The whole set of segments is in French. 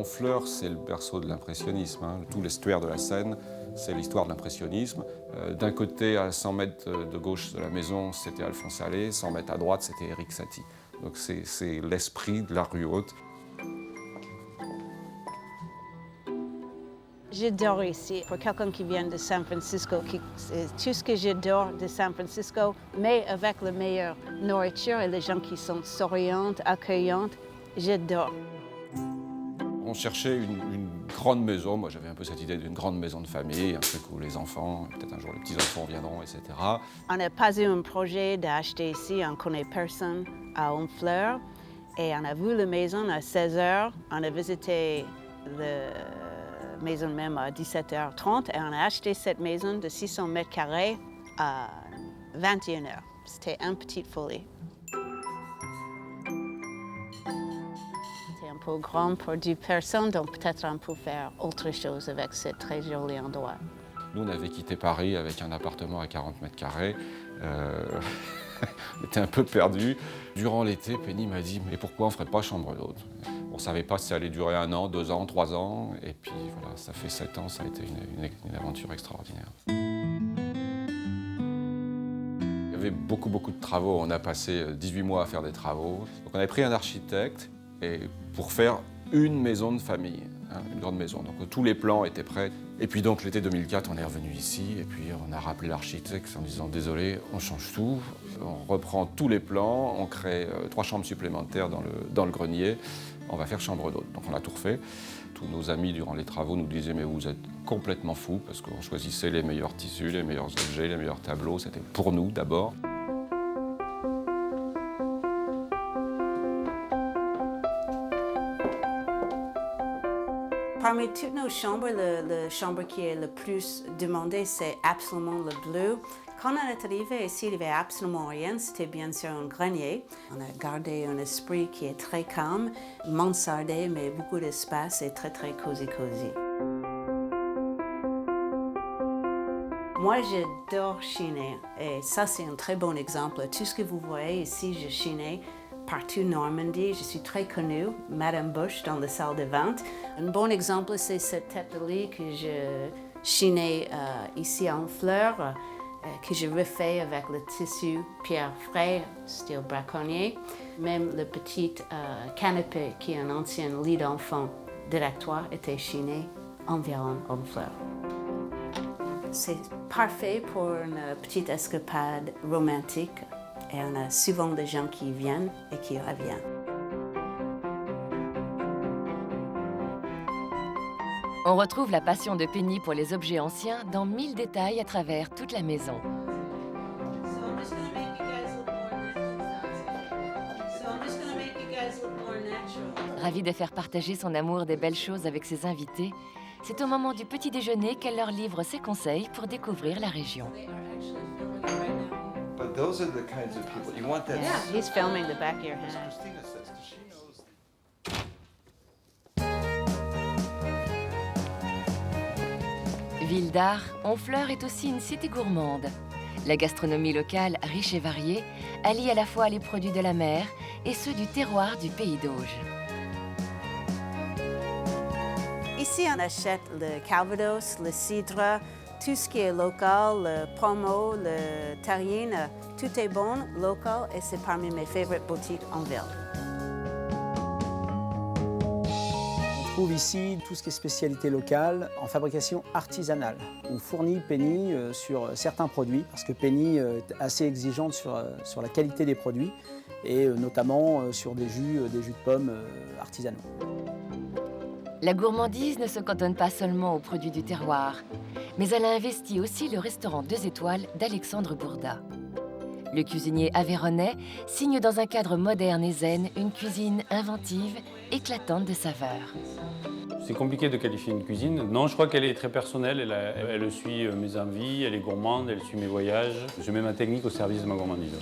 Honfleur, c'est le berceau de l'impressionnisme. Hein. Tout l'estuaire de la Seine, c'est l'histoire de l'impressionnisme. D'un côté, à 100 mètres de gauche de la maison, c'était Alphonse Allais, 100 mètres à droite, c'était Erik Satie. Donc c'est l'esprit de la rue Haute. J'adore ici. Pour quelqu'un qui vient de San Francisco, c'est tout ce que j'adore de San Francisco, mais avec la meilleure nourriture et les gens qui sont souriants, accueillants, j'adore. On cherchait une grande maison. Moi, j'avais un peu cette idée d'une grande maison de famille, un truc où les enfants, peut-être un jour les petits-enfants viendront, etc. On n'a pas eu un projet d'acheter ici, on ne connaît personne à Honfleur. Et on a vu la maison à 16 h, on a visité la maison même à 17h30 et on a acheté cette maison de 600 mètres carrés à 21 h. C'était une petite folie. C'est un peu grand pour 10 personnes, donc peut-être on peut faire autre chose avec ce très joli endroit. Nous, on avait quitté Paris avec un appartement à 40 mètres carrés. On était un peu perdus. Durant l'été, Penny m'a dit « Mais pourquoi on ne ferait pas chambre d'hôte ?» On ne savait pas si ça allait durer 1 an, 2 ans, 3 ans. Et puis voilà, ça fait 7 ans, ça a été une aventure extraordinaire. Il y avait beaucoup de travaux. On a passé 18 mois à faire des travaux. Donc on avait pris un architecte pour faire une maison de famille, hein, une grande maison. Donc tous les plans étaient prêts. Et puis donc l'été 2004, on est revenu ici et puis on a rappelé l'architecte en disant « Désolé, on change tout, on reprend tous les plans, on crée 3 chambres supplémentaires dans le grenier, on va faire chambre d'hôte. » Donc on a tout refait. Tous nos amis durant les travaux nous disaient « Mais vous êtes complètement fous » parce qu'on choisissait les meilleurs tissus, les meilleurs objets, les meilleurs tableaux. C'était pour nous d'abord. Parmi toutes nos chambres, la chambre qui est le plus demandée, c'est absolument le bleu. Quand on est arrivé ici, il n'y avait absolument rien. C'était bien sûr un grenier. On a gardé un esprit qui est très calme, mansardé, mais beaucoup d'espace et très cosy. Moi, j'adore chiner et ça, c'est un très bon exemple. Tout ce que vous voyez ici, je chinais partout en Normandie. Je suis très connue, Madame Bush, dans la salle de vente. Un bon exemple, c'est cette tête de lit que je chinais ici à Honfleur, que je refais avec le tissu pierre frais, style braconnier. Même le petit canapé, qui est un ancien lit d'enfant directoire, était chiné environ Honfleur. C'est parfait pour une petite escapade romantique. Et on a souvent des gens qui viennent et qui reviennent. On retrouve la passion de Penny pour les objets anciens dans 1000 détails à travers toute la maison. Ravie de faire partager son amour des belles choses avec ses invités, c'est au moment du petit déjeuner qu'elle leur livre ses conseils pour découvrir la région. But those are the kinds of people you want. That. Yeah, he's filming the back of your hand. Christina says 'cause she knows. Ville d'art, Honfleur est aussi une cité gourmande. La gastronomie locale, riche et variée, allie à la fois les produits de la mer et ceux du terroir du pays d'Auge. Ici, on achète le calvados, le cidre, tout ce qui est local, le pommeau, le terrine, tout est bon, local, et c'est parmi mes favorites boutiques en ville. On trouve ici tout ce qui est spécialité locale en fabrication artisanale. On fournit Penny sur certains produits, parce que Penny est assez exigeante sur la qualité des produits, et notamment sur des jus de pommes artisanaux. La gourmandise ne se cantonne pas seulement aux produits du terroir, mais elle a investi aussi le restaurant 2 étoiles d'Alexandre Bourda. Le cuisinier aveyronnais signe dans un cadre moderne et zen une cuisine inventive, éclatante de saveurs. C'est compliqué de qualifier une cuisine. Non, je crois qu'elle est très personnelle, elle suit mes envies, elle est gourmande, elle suit mes voyages. Je mets ma technique au service de ma gourmandise.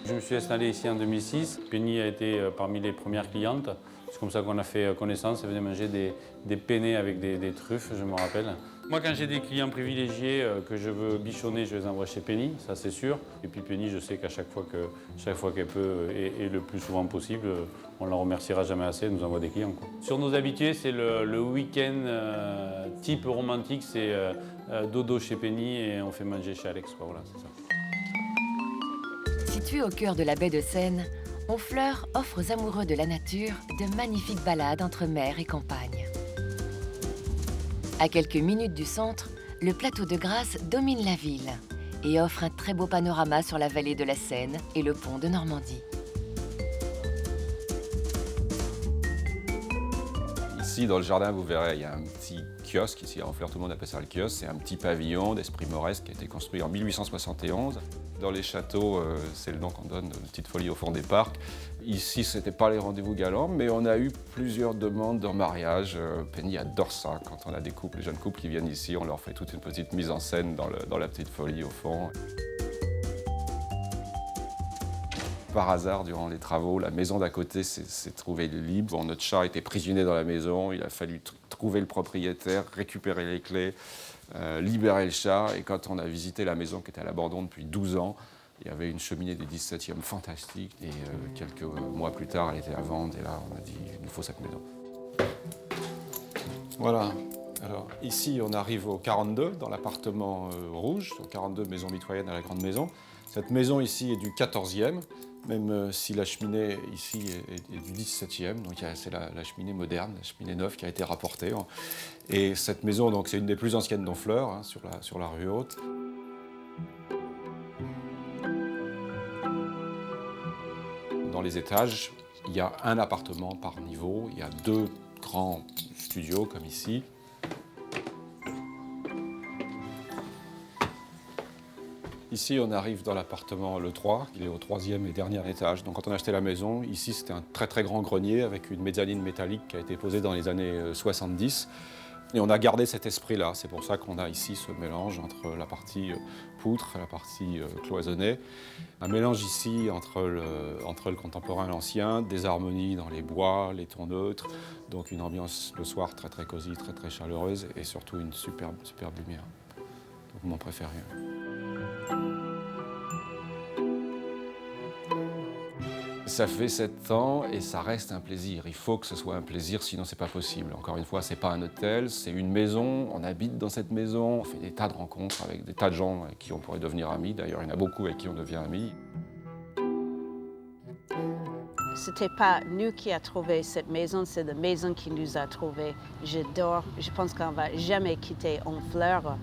Je me suis installé ici en 2006. Penny a été parmi les premières clientes. C'est comme ça qu'on a fait connaissance. Elle venait manger des penne avec des truffes, je me rappelle. Moi, quand j'ai des clients privilégiés que je veux bichonner, je les envoie chez Penny, ça c'est sûr. Et puis Penny, je sais qu'à chaque fois qu'elle peut et le plus souvent possible, on la remerciera jamais assez, elle nous envoie des clients, quoi. Sur nos habitués, c'est le week-end type romantique, c'est dodo chez Penny et on fait manger chez Alex, quoi. Voilà, c'est ça. Situé au cœur de la baie de Seine, Honfleur offre aux amoureux de la nature de magnifiques balades entre mer et campagne. À quelques minutes du centre, le plateau de Grasse domine la ville et offre un très beau panorama sur la vallée de la Seine et le pont de Normandie. Ici, dans le jardin, vous verrez, il y a un petit kiosque. Ici, à Honfleur, tout le monde appelle ça le kiosque. C'est un petit pavillon d'esprit mauresque qui a été construit en 1871. Dans les châteaux, c'est le nom qu'on donne, petite folie au fond des parcs. Ici, ce n'était pas les rendez-vous galants, mais on a eu plusieurs demandes de mariage. Penny adore ça. Quand on a des couples, les jeunes couples qui viennent ici, on leur fait toute une petite mise en scène dans la petite folie au fond. Par hasard, durant les travaux, la maison d'à côté s'est trouvée libre. Bon, notre chat était prisonnier dans la maison. Il a fallu trouver le propriétaire, récupérer les clés, libérer le chat. Et quand on a visité la maison qui était à l'abandon depuis 12 ans, il y avait une cheminée du 17e fantastique. Et quelques mois plus tard, elle était à vendre. Et là, on a dit, il nous faut cette maison. Voilà. Alors, ici, on arrive au 42, dans l'appartement rouge. Donc 42 maisons mitoyennes à la grande maison. Cette maison ici est du 14e, même si la cheminée ici est du 17e. Donc c'est la cheminée moderne, la cheminée neuve qui a été rapportée. Et cette maison, donc, c'est une des plus anciennes d'Honfleur, hein, sur la rue Haute. Dans les étages, il y a un appartement par niveau. Il y a 2 grands studios comme ici. Ici, on arrive dans l'appartement le 3, il est au 3e et dernier étage. Donc quand on a acheté la maison, ici c'était un très très grand grenier avec une mezzanine métallique qui a été posée dans les années 70. Et on a gardé cet esprit-là. C'est pour ça qu'on a ici ce mélange entre la partie poutre et la partie cloisonnée. Un mélange ici entre le contemporain et l'ancien, des harmonies dans les bois, les tons neutres. Donc une ambiance le soir très très cosy, très très chaleureuse et surtout une superbe lumière. Donc mon préféré. Ça fait 7 ans et ça reste un plaisir. Il faut que ce soit un plaisir, sinon c'est pas possible. Encore une fois, c'est pas un hôtel, c'est une maison. On habite dans cette maison, on fait des tas de rencontres avec des tas de gens avec qui on pourrait devenir amis. D'ailleurs, il y en a beaucoup avec qui on devient amis. C'était pas nous qui a trouvé cette maison, c'est la maison qui nous a trouvés. J'adore, je pense qu'on va jamais quitter Honfleur.